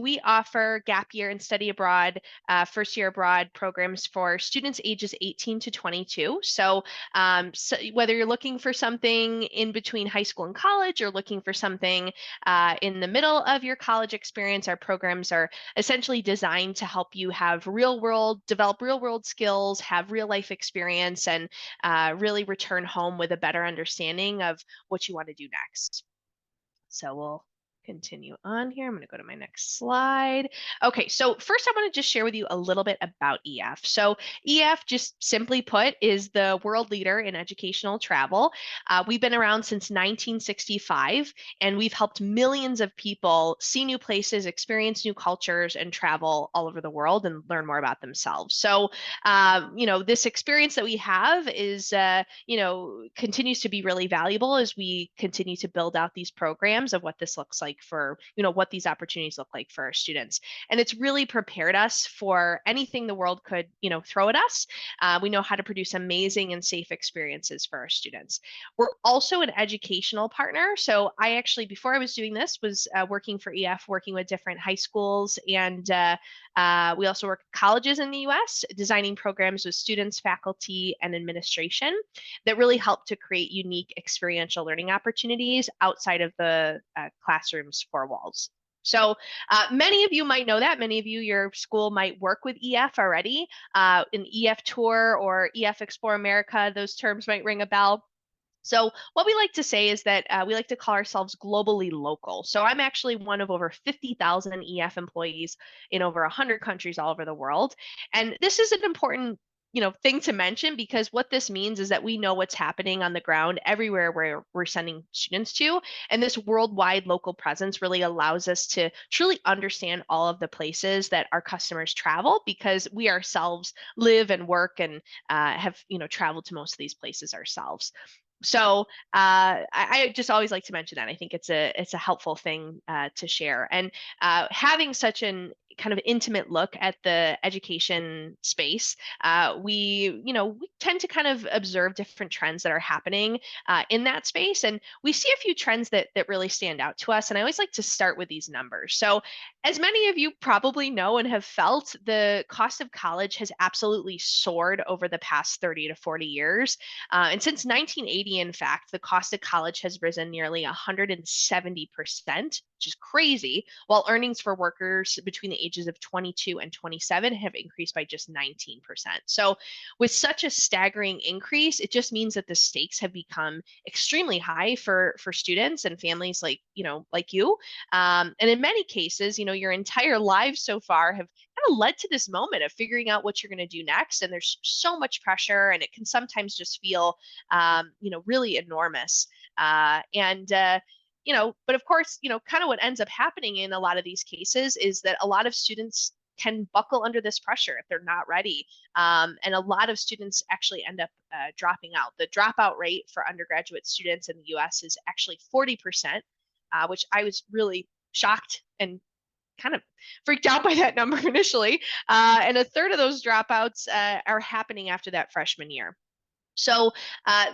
We offer gap year and study abroad, first year abroad programs for students ages 18 to 22. So whether you're looking for something in between high school and college or looking for something in the middle of your college experience, our programs are essentially designed to help you develop real world skills, have real life experience, and really return home with a better understanding of what you want to do next. So we'll continue on here. I'm going to go to my next slide. Okay, so first I want to just share with you a little bit about EF. So EF, just simply put, is the world leader in educational travel. We've been around since 1965, and we've helped millions of people see new places, experience new cultures, and travel all over the world and learn more about themselves. So this experience that we have continues to be really valuable as we continue to build out these programs of what this looks like what these opportunities look like for our students. And it's really prepared us for anything the world could, throw at us. We know how to produce amazing and safe experiences for our students. We're also an educational partner. So I actually, before I was doing this, was working for EF, working with different high schools and we also work at colleges in the US, designing programs with students, faculty, and administration that really help to create unique experiential learning opportunities outside of the classroom's four walls. So many of you might know that. Many of you, your school might work with EF already. An EF Tour or EF Explore America, those terms might ring a bell. So what we like to say is that we like to call ourselves globally local. So I'm actually one of over 50,000 EF employees in over 100 countries all over the world. And this is an important thing to mention because what this means is that we know what's happening on the ground everywhere where we're sending students to. And this worldwide local presence really allows us to truly understand all of the places that our customers travel because we ourselves live and work and have traveled to most of these places ourselves. So I just always like to mention that. I think it's a helpful thing to share. And having such an kind of intimate look at the education space, we tend to kind of observe different trends that are happening in that space, and we see a few trends that really stand out to us. And I always like to start with these numbers. So, as many of you probably know and have felt, the cost of college has absolutely soared over the past 30 to 40 years. And since 1980, in fact, the cost of college has risen nearly 170%, which is crazy, while earnings for workers between the ages of 22 and 27 have increased by just 19%. So, with such a staggering increase, it just means that the stakes have become extremely high for students and families like you. And in many cases, your entire lives so far have kind of led to this moment of figuring out what you're going to do next. And there's so much pressure, and it can sometimes just feel, really enormous. But of course, kind of what ends up happening in a lot of these cases is that a lot of students can buckle under this pressure if they're not ready. And a lot of students actually end up dropping out. The dropout rate for undergraduate students in the US is actually 40%, which I was really shocked and kind of freaked out by that number initially. And a third of those dropouts are happening after that freshman year. So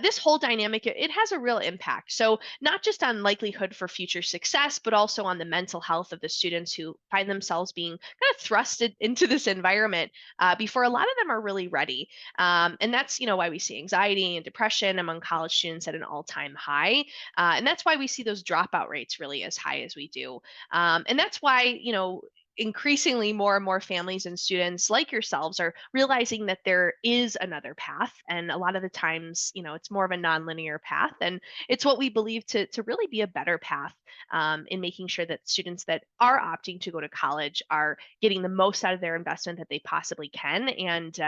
this whole dynamic, it has a real impact. So not just on likelihood for future success, but also on the mental health of the students who find themselves being kind of thrusted into this environment before a lot of them are really ready. And that's why we see anxiety and depression among college students at an all-time high. And that's why we see those dropout rates really as high as we do. And that's why increasingly more and more families and students like yourselves are realizing that there is another path, and a lot of the times it's more of a nonlinear path, and it's what we believe to really be a better path in making sure that students that are opting to go to college are getting the most out of their investment that they possibly can, and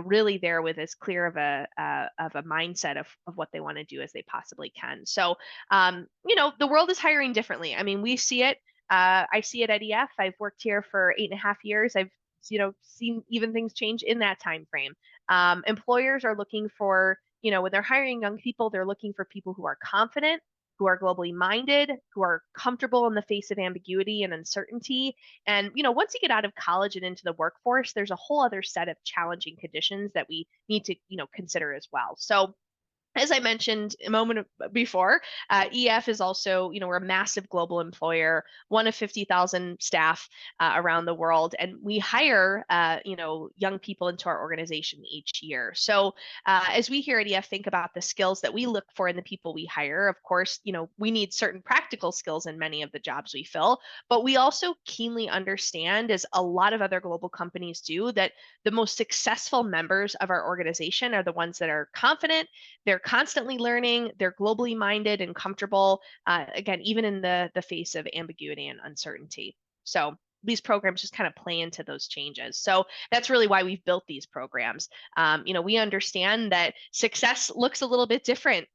really there with as clear of a mindset of what they want to do as they possibly can. So the world is hiring differently. I mean, we see it. I see it at EF. I've worked here for 8.5 years. I've seen even things change in that time frame. Employers are looking for, when they're hiring young people, they're looking for people who are confident, who are globally minded, who are comfortable in the face of ambiguity and uncertainty. And once you get out of college and into the workforce, there's a whole other set of challenging conditions that we need to consider as well. So as I mentioned a moment before, EF is also, we're a massive global employer, one of 50,000 staff around the world, and we hire, young people into our organization each year. So as we here at EF think about the skills that we look for in the people we hire, of course, we need certain practical skills in many of the jobs we fill, but we also keenly understand, as a lot of other global companies do, that the most successful members of our organization are the ones that are confident, they're constantly learning, they're globally minded and comfortable, again, even in the face of ambiguity and uncertainty. So these programs just kind of play into those changes. So that's really why we've built these programs. We understand that success looks a little bit different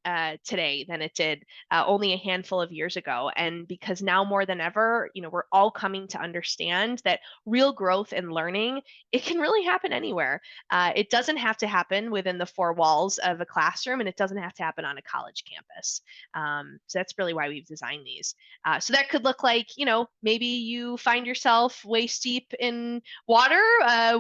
today than it did only a handful of years ago. And because now more than ever, we're all coming to understand that real growth and learning, it can really happen anywhere. It doesn't have to happen within the four walls of a classroom, and it doesn't have to happen on a college campus. So that's really why we've designed these. So that could look like, maybe you find yourself waist deep in water,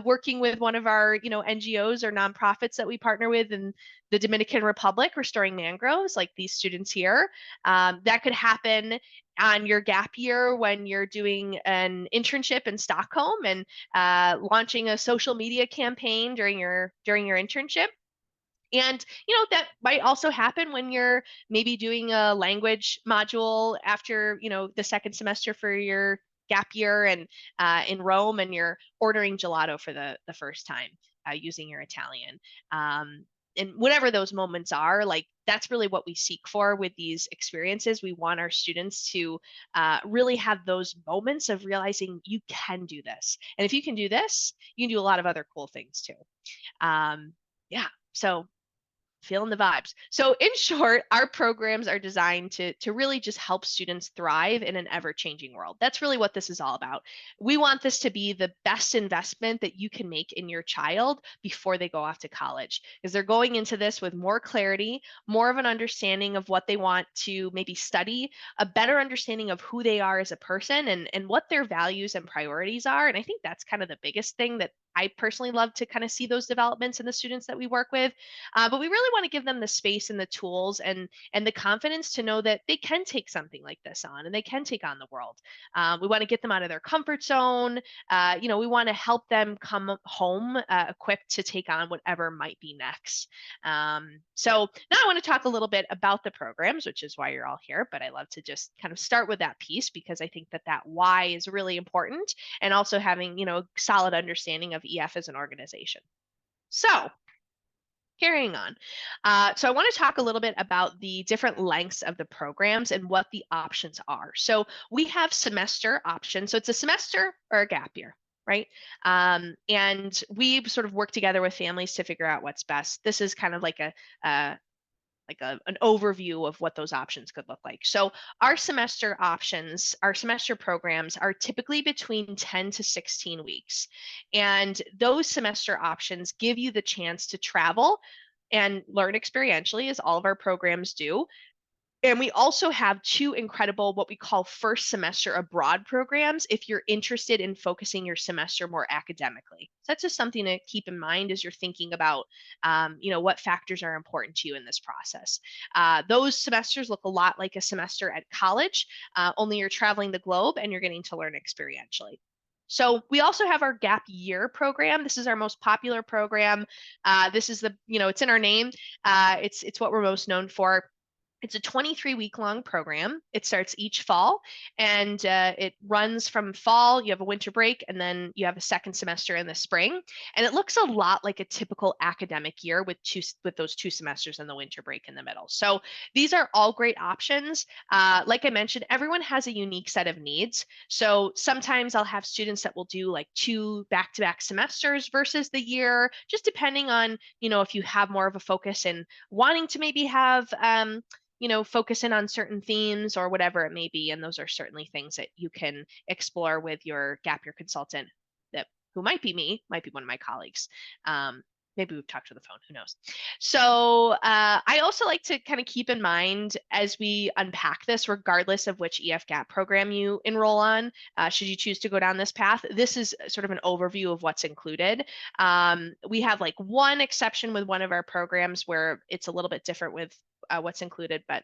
working with one of our, NGOs or nonprofits that we partner with in the Dominican Republic, restoring mangroves, like these students here. That could happen on your gap year when you're doing an internship in Stockholm and launching a social media campaign during your internship. And that might also happen when you're maybe doing a language module after the second semester for your gap year and in Rome, and you're ordering gelato for the first time using your Italian. And whatever those moments are, like that's really what we seek for with these experiences. We want our students to really have those moments of realizing you can do this, and if you can do this, you can do a lot of other cool things too. Yeah, so feeling the vibes. So in short, our programs are designed to really just help students thrive in an ever-changing world. That's really what this is all about. We want this to be the best investment that you can make in your child before they go off to college, because they're going into this with more clarity, more of an understanding of what they want to maybe study, a better understanding of who they are as a person, and what their values and priorities are. And I think that's kind of the biggest thing that I personally love to kind of see those developments in the students that we work with. But we really want to give them the space and the tools and the confidence to know that they can take something like this on and they can take on the world. We want to get them out of their comfort zone. We want to help them come home equipped to take on whatever might be next. So now I want to talk a little bit about the programs, which is why you're all here. But I love to just kind of start with that piece because I think that why is really important, and also having a solid understanding of EF as an organization. So carrying on. So I want to talk a little bit about the different lengths of the programs and what the options are. So we have semester options. So it's a semester or a gap year, right? And we sort of work together with families to figure out what's best. This is kind of like an overview of what those options could look like. So our semester options, our semester programs are typically between 10 to 16 weeks. And those semester options give you the chance to travel and learn experientially, as all of our programs do. And we also have two incredible, what we call first semester abroad programs, if you're interested in focusing your semester more academically. So that's just something to keep in mind as you're thinking about, what factors are important to you in this process. Those semesters look a lot like a semester at college, only you're traveling the globe and you're getting to learn experientially. So we also have our gap year program. This is our most popular program. This is it's in our name. It's what we're most known for. It's a 23-week long program. It starts each fall, and it runs from fall. You have a winter break, and then you have a second semester in the spring. And it looks a lot like a typical academic year with those two semesters and the winter break in the middle. So these are all great options. Like I mentioned, everyone has a unique set of needs. So sometimes I'll have students that will do like 2 back-to-back semesters versus the year, just depending on if you have more of a focus in wanting to maybe have focus in on certain themes or whatever it may be. And those are certainly things that you can explore with your gap year consultant, that who might be me, might be one of my colleagues. Maybe we've talked to the phone, who knows? So I also like to kind of keep in mind as we unpack this, regardless of which EF-GAP program you enroll on, should you choose to go down this path, this is sort of an overview of what's included. We have like one exception with one of our programs where it's a little bit different with what's included, but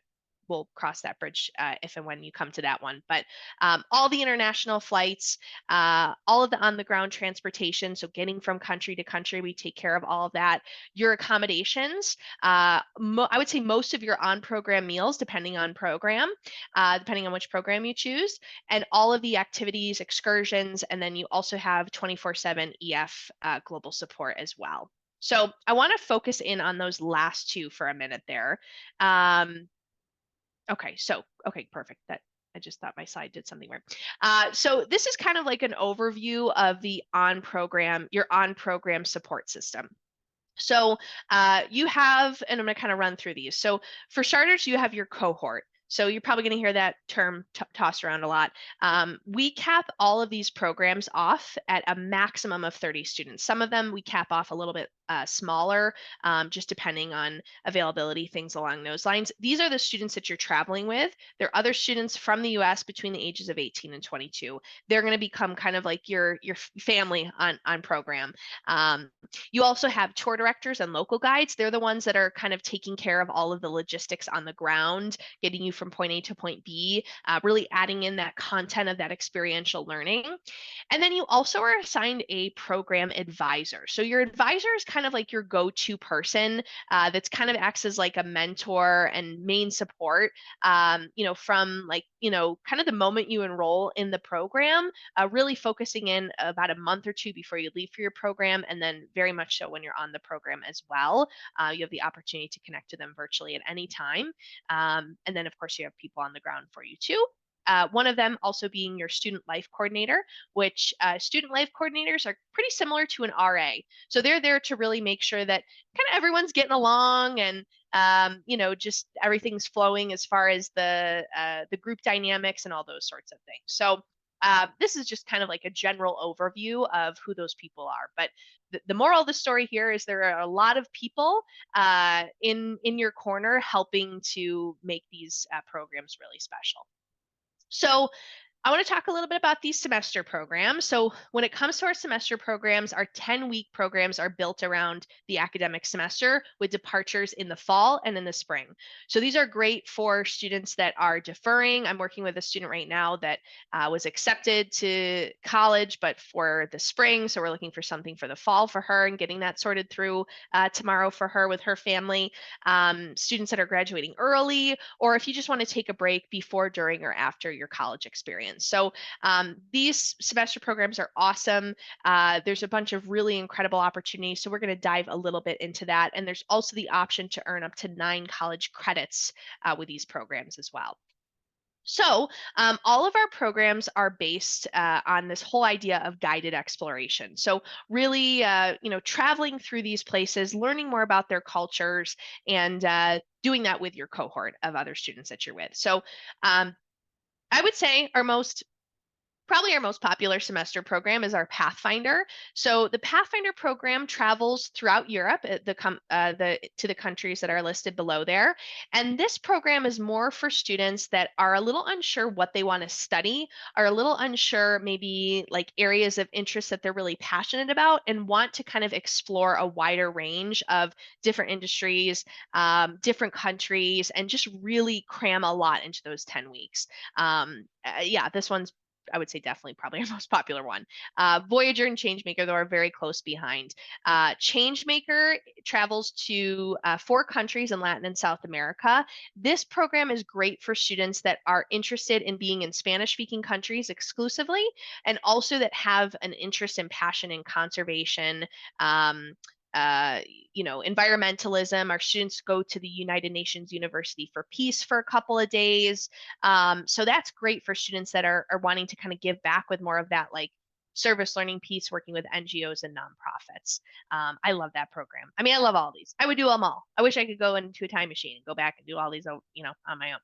we'll cross that bridge if and when you come to that one. But all the international flights, all of the on the ground transportation, so getting from country to country, we take care of all of that. Your accommodations, I would say most of your on program meals, depending on program, depending on which program you choose, and all of the activities, excursions, and then you also have 24/7 EF global support as well. So I want to focus in on those last two for a minute there. Okay, perfect. That I just thought my slide did something weird. So this is kind of like an overview of the your on program support system. So you have, and I'm going to kind of run through these. So for starters, you have your cohort. So you're probably going to hear that term tossed around a lot. We cap all of these programs off at a maximum of 30 students. Some of them we cap off a little bit smaller, just depending on availability, things along those lines. These are the students that you're traveling with. They're other students from the US between the ages of 18 and 22. They're going to become kind of like your family on program. You also have tour directors and local guides. They're the ones that are kind of taking care of all of the logistics on the ground, getting you from point A to point B, really adding in that content of that experiential learning. And then you also are assigned a program advisor. So your advisor is kind of like your go-to person that's kind of acts as like a mentor and main support, from like, kind of the moment you enroll in the program, really focusing in about a month or two before you leave for your program, and then very much so when you're on the program as well. You have the opportunity to connect to them virtually at any time. And then, of course, you have people on the ground for you too. One of them also being your student life coordinator, which student life coordinators are pretty similar to an RA. So they're there to really make sure that kind of everyone's getting along and just everything's flowing as far as the group dynamics and all those sorts of things. So this is just kind of like a general overview of who those people are. But the moral of the story here is there are a lot of people in your corner helping to make these programs really special. So I want to talk a little bit about these semester programs. So when it comes to our semester programs, our 10-week programs are built around the academic semester with departures in the fall and in the spring. So these are great for students that are deferring. I'm working with a student right now that was accepted to college, but for the spring. So we're looking for something for the fall for her and getting that sorted through tomorrow for her with her family. Students that are graduating early, or if you just want to take a break before, during, or after your college experience. So these semester programs are awesome. There's a bunch of really incredible opportunities. So we're going to dive a little bit into that. And there's also the option to earn up to 9 college credits with these programs as well. So all of our programs are based on this whole idea of guided exploration. So really, traveling through these places, learning more about their cultures, and doing that with your cohort of other students that you're with. So I would say probably our most popular semester program is our Pathfinder. So the Pathfinder program travels throughout Europe, to the countries that are listed below there. And this program is more for students that are a little unsure what they want to study, are a little unsure maybe like areas of interest that they're really passionate about, and want to kind of explore a wider range of different industries, different countries, and just really cram a lot into those 10 weeks. This one's, I would say, definitely probably our most popular one. Voyager and Changemaker, though, are very close behind. Changemaker travels to 4 countries in Latin and South America. This program is great for students that are interested in being in Spanish-speaking countries exclusively, and also that have an interest and passion in conservation, environmentalism. Our students go to the United Nations University for Peace for a couple of days. So that's great for students that are wanting to kind of give back with more of that like service learning piece, working with NGOs and nonprofits. I love that program. I mean, I love all these. I would do them all. I wish I could go into a time machine and go back and do all these, on my own.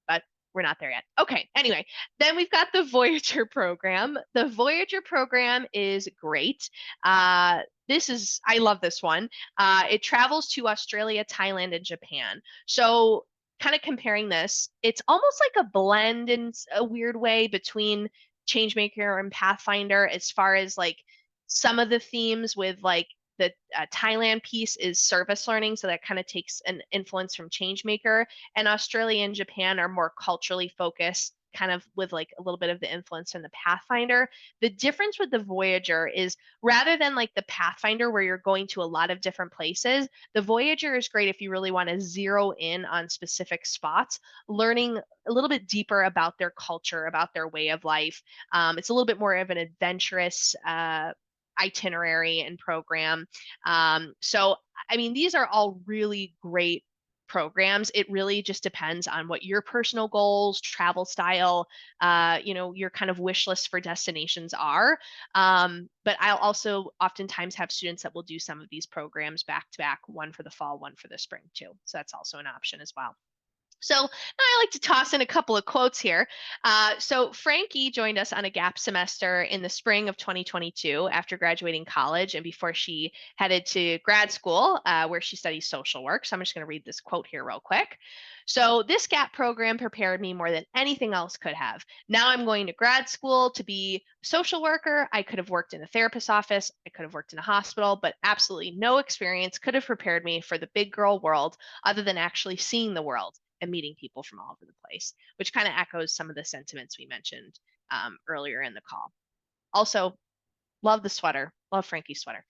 But we're not there yet. Okay. Anyway, then we've got the Voyager program. The Voyager program is great. I love this one. It travels to Australia, Thailand, and Japan. So, kind of comparing this, it's almost like a blend in a weird way between Changemaker and Pathfinder as far as like some of the themes with like the Thailand piece is service learning, so that kind of takes an influence from Changemaker, and Australia and Japan are more culturally focused, kind of with like a little bit of the influence from the Pathfinder. The difference with the Voyager is rather than like the Pathfinder where you're going to a lot of different places, the Voyager is great if you really want to zero in on specific spots, learning a little bit deeper about their culture, about their way of life. It's a little bit more of an adventurous itinerary and program. So, I mean, these are all really great programs. It really just depends on what your personal goals, travel style, your kind of wish list for destinations are. But I'll also oftentimes have students that will do some of these programs back to back, one for the fall, one for the spring too. So that's also an option as well. So I like to toss in a couple of quotes here. So Frankie joined us on a gap semester in the spring of 2022 after graduating college and before she headed to grad school where she studies social work. So I'm just going to read this quote here real quick. So this gap program prepared me more than anything else could have. Now I'm going to grad school to be a social worker. I could have worked in a therapist's office. I could have worked in a hospital, but absolutely no experience could have prepared me for the big girl world other than actually seeing the world and meeting people from all over the place, which kind of echoes some of the sentiments we mentioned earlier in the call. Also, love the sweater. Love Frankie's sweater.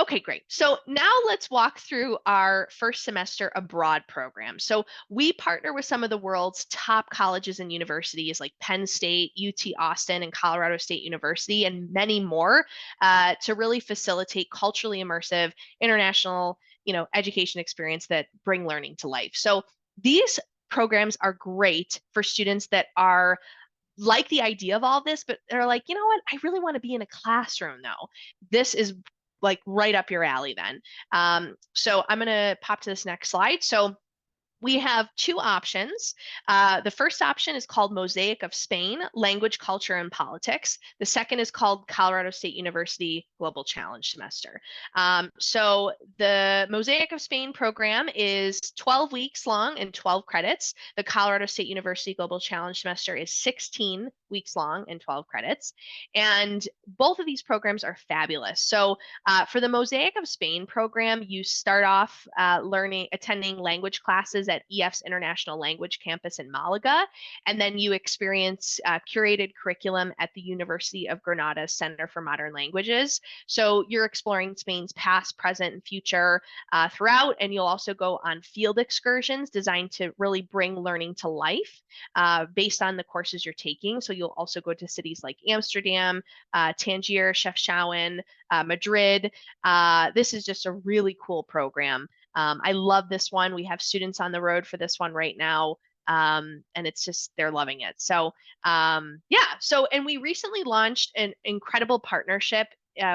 Okay, great. So now let's walk through our first semester abroad program. So we partner with some of the world's top colleges and universities like Penn State, UT Austin, and Colorado State University, and many more to really facilitate culturally immersive international, education experience that bring learning to life. So these programs are great for students that are like the idea of all this, but they're like, you know what? I really want to be in a classroom though. This is like right up your alley then. So I'm going to pop to this next slide. So we have two options. The first option is called Mosaic of Spain, Language, Culture, and Politics. The second is called Colorado State University Global Challenge Semester. So the Mosaic of Spain program is 12 weeks long and 12 credits. The Colorado State University Global Challenge Semester is 16 weeks long and 12 credits. And both of these programs are fabulous. So for the Mosaic of Spain program, you start off attending language classes at EF's International Language Campus in Malaga, and then you experience curated curriculum at the University of Granada's Center for Modern Languages. So you're exploring Spain's past, present, and future throughout, and you'll also go on field excursions designed to really bring learning to life based on the courses you're taking. So you'll also go to cities like Amsterdam, Tangier, Chefchaouen, Madrid. This is just a really cool program. I love this one. We have students on the road for this one right now. And it's just, they're loving it. So, and we recently launched an incredible partnership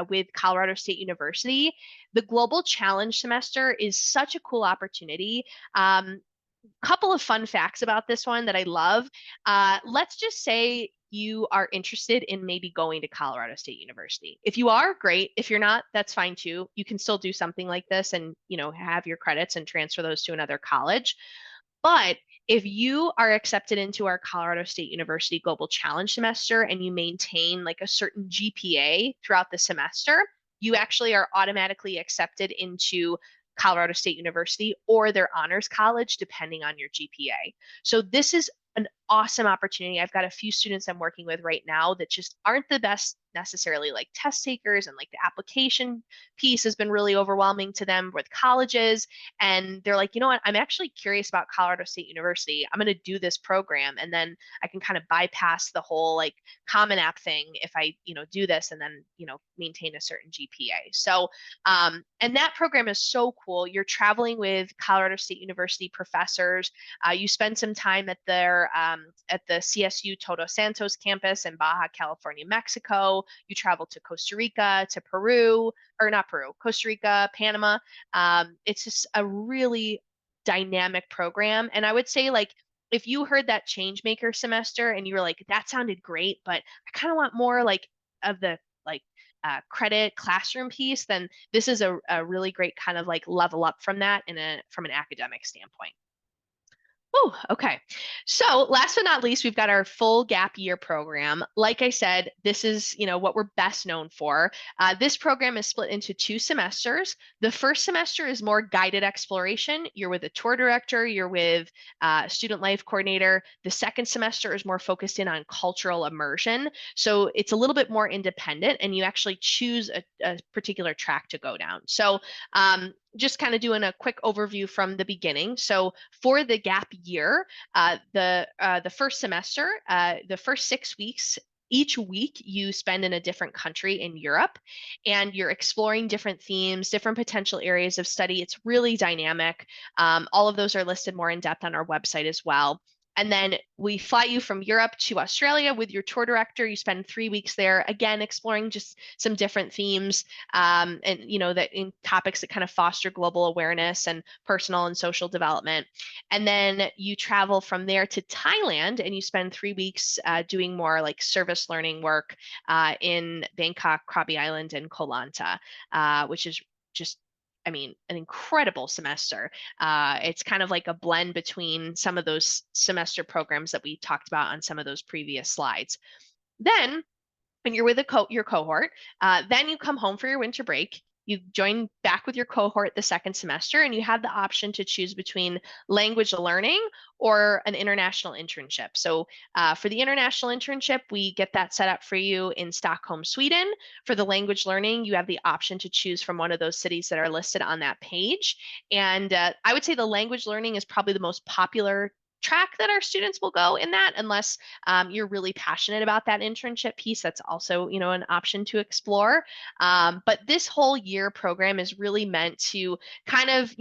with Colorado State University. The Global Challenge Semester is such a cool opportunity. Couple of fun facts about this one that I love. Let's just say you are interested in maybe going to Colorado State University. If you are, great. If you're not, that's fine too. You can still do something like this and, have your credits and transfer those to another college. But if you are accepted into our Colorado State University Global Challenge semester and you maintain like a certain GPA throughout the semester, you actually are automatically accepted into Colorado State University or their honors college, depending on your GPA. So this is an awesome opportunity. I've got a few students I'm working with right now that just aren't the best necessarily like test takers, and like the application piece has been really overwhelming to them with colleges, and they're like, you know what, I'm actually curious about Colorado State University. I'm going to do this program, and then I can kind of bypass the whole like Common App thing if I do this and then maintain a certain GPA. So and that program is so cool. You're traveling with Colorado State University professors. You spend some time at the CSU Todos Santos campus in Baja California, Mexico. You travel to Costa Rica, to Peru, or not Peru, Costa Rica, Panama. It's just a really dynamic program. And I would say like if you heard that change maker semester and you were like, that sounded great, but I kind of want more like of the like credit classroom piece, then this is a really great kind of like level up from that from an academic standpoint. Oh, okay. So last but not least, we've got our full gap year program. Like I said, this is, what we're best known for. This program is split into 2 semesters. The first semester is more guided exploration. You're with a tour director, you're with a student life coordinator. The second semester is more focused in on cultural immersion. So it's a little bit more independent and you actually choose a particular track to go down. So just kind of doing a quick overview from the beginning. So for the gap year, the first semester, the first 6 weeks, each week you spend in a different country in Europe, and you're exploring different themes, different potential areas of study. It's really dynamic. All of those are listed more in depth on our website as well. And then we fly you from Europe to Australia with your tour director. You spend 3 weeks there, again, exploring just some different themes, and that in topics that kind of foster global awareness and personal and social development. And then you travel from there to Thailand and you spend 3 weeks doing more like service learning work in Bangkok, Krabi Island, and Koh Lanta, which is just, I mean, an incredible semester. It's kind of like a blend between some of those semester programs that we talked about on some of those previous slides. Then when you're with your cohort, then you come home for your winter break. You join back with your cohort the second semester, and you have the option to choose between language learning or an international internship. So, for the international internship, we get that set up for you in Stockholm, Sweden. For the language learning, you have the option to choose from one of those cities that are listed on that page. And I would say the language learning is probably the most popular track that our students will go in that, unless you're really passionate about that internship piece. That's also, an option to explore. But this whole year program is really meant to kind of,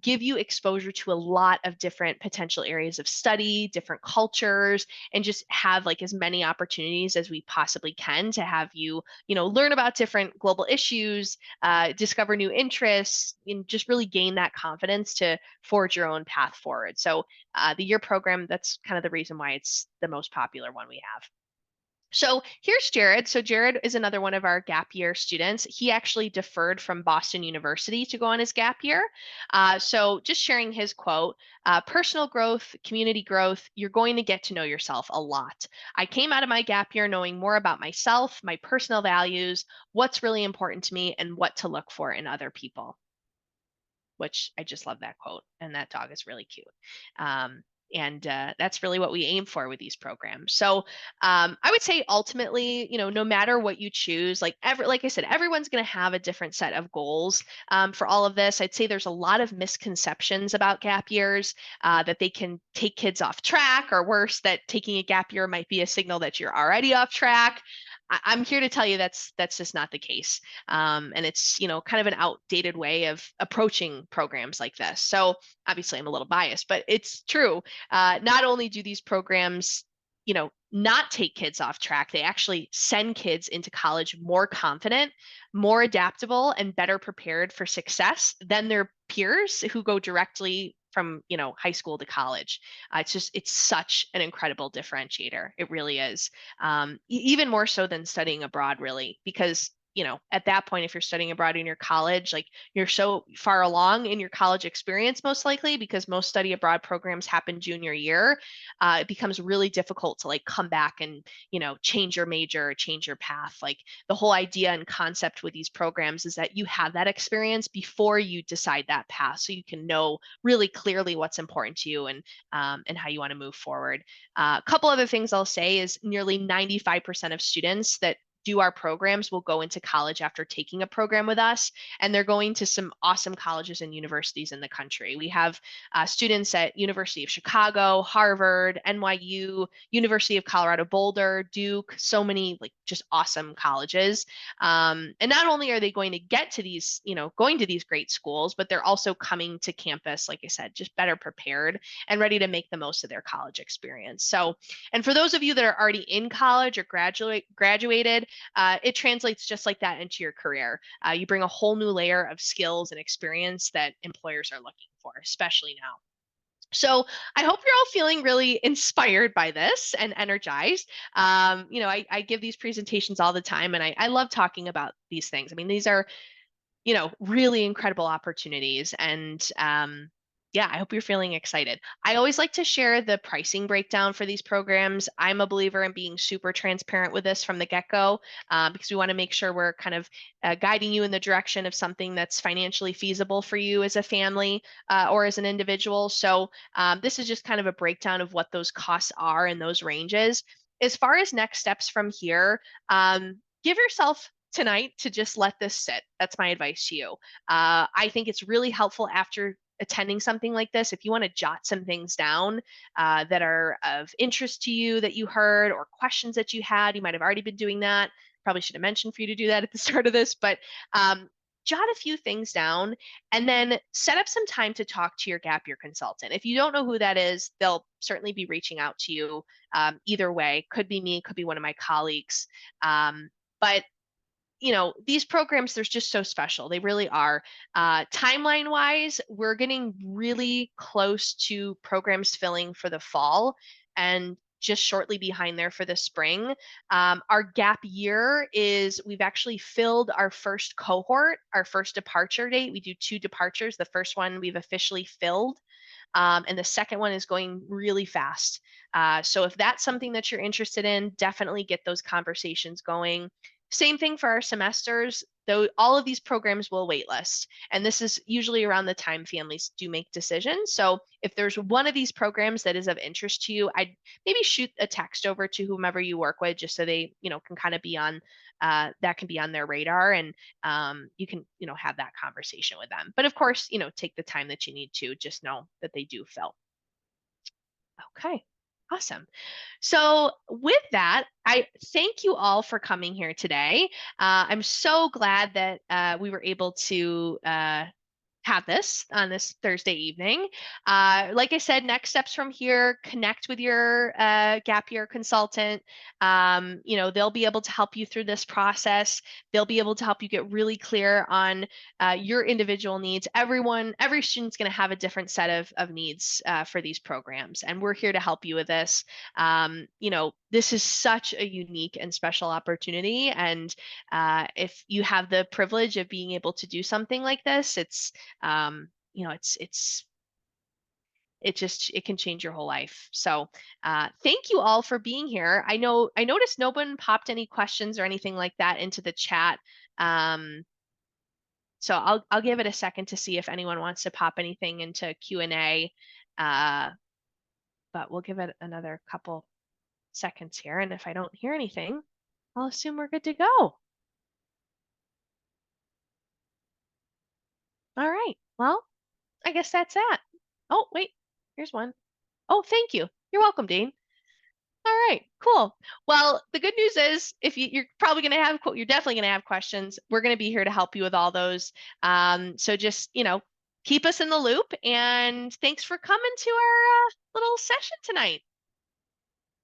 give you exposure to a lot of different potential areas of study, different cultures, and just have like as many opportunities as we possibly can to have you, learn about different global issues, discover new interests, and just really gain that confidence to forge your own path forward. So the year program, that's kind of the reason why it's the most popular one we have. So here's Jared. So Jared is another one of our gap year students. He actually deferred from Boston University to go on his gap year. So just sharing his quote, personal growth, community growth, you're going to get to know yourself a lot. I came out of my gap year knowing more about myself, my personal values, what's really important to me, and what to look for in other people, which I just love that quote. And that dog is really cute. And that's really what we aim for with these programs. So I would say ultimately, no matter what you choose, like I said, everyone's going to have a different set of goals for all of this. I'd say there's a lot of misconceptions about gap years, that they can take kids off track, or worse, that taking a gap year might be a signal that you're already off track. I'm here to tell you that's just not the case. And it's, kind of an outdated way of approaching programs like this. So obviously I'm a little biased, but it's true. Not only do these programs, not take kids off track, they actually send kids into college more confident, more adaptable, and better prepared for success than their peers who go directly from, high school to college. It's such an incredible differentiator. It really is. Even more so than studying abroad, really, because at that point, if you're studying abroad in your college, like you're so far along in your college experience, most likely, because most study abroad programs happen junior year, it becomes really difficult to like come back and, change your major, change your path. Like the whole idea and concept with these programs is that you have that experience before you decide that path, so you can know really clearly what's important to you and how you want to move forward. A couple other things I'll say is nearly 95% of students that do our programs will go into college after taking a program with us, and they're going to some awesome colleges and universities in the country. We have students at University of Chicago, Harvard, NYU, University of Colorado Boulder, Duke, so many like just awesome colleges. And not only are they going to get to these, going to these great schools, but they're also coming to campus, like I said, just better prepared and ready to make the most of their college experience. So, and for those of you that are already in college or graduated, it translates just like that into your career. You bring a whole new layer of skills and experience that employers are looking for, especially now. So I hope you're all feeling really inspired by this and energized. I give these presentations all the time, and I love talking about these things. I mean, these are, really incredible opportunities. And yeah, I hope you're feeling excited. I always like to share the pricing breakdown for these programs. I'm a believer in being super transparent with this from the get-go, because we want to make sure we're kind of guiding you in the direction of something that's financially feasible for you as a family or as an individual. So this is just kind of a breakdown of what those costs are in those ranges. As far as next steps from here, give yourself tonight to just let this sit. That's my advice to you. I think it's really helpful after attending something like this, if you want to jot some things down that are of interest to you that you heard, or questions that you had. You might have already been doing that. Probably should have mentioned for you to do that at the start of this, but jot a few things down and then set up some time to talk to your gap year consultant. If you don't know who that is, they'll certainly be reaching out to you either way. Could be me, could be one of my colleagues. But these programs, they're just so special. They really are. Timeline wise, we're getting really close to programs filling for the fall and just shortly behind there for the spring. Our gap year is, we've actually filled our first cohort, our first departure date. We do 2 departures. The first one we've officially filled. And the second one is going really fast. So if that's something that you're interested in, definitely get those conversations going. Same thing for our semesters, though all of these programs will waitlist. And this is usually around the time families do make decisions. So if there's one of these programs that is of interest to you, I'd maybe shoot a text over to whomever you work with, just so they, can kind of be on that can be on their radar, and you can, have that conversation with them. But of course, take the time that you need to. Just know that they do fill. Okay, awesome. So, with that, I thank you all for coming here today. I'm so glad that we were able to have this on this Thursday evening. Like I said, next steps from here, connect with your gap year consultant. They'll be able to help you through this process. They'll be able to help you get really clear on your individual needs. Every student's going to have a different set of needs for these programs, and we're here to help you with this. This is such a unique and special opportunity, and if you have the privilege of being able to do something like this, it's it can change your whole life. So thank you all for being here. I noticed no one popped any questions or anything like that into the chat. So I'll give it a second to see if anyone wants to pop anything into Q&A. But we'll give it another couple seconds here, and if I don't hear anything, I'll assume we're good to go. All right. Well, I guess that's that. Oh, wait, here's one. Oh, thank you. You're welcome, Dean. All right, cool. Well, the good news is, if you're probably going to have, you're definitely going to have questions. We're going to be here to help you with all those. So just, keep us in the loop. And thanks for coming to our little session tonight.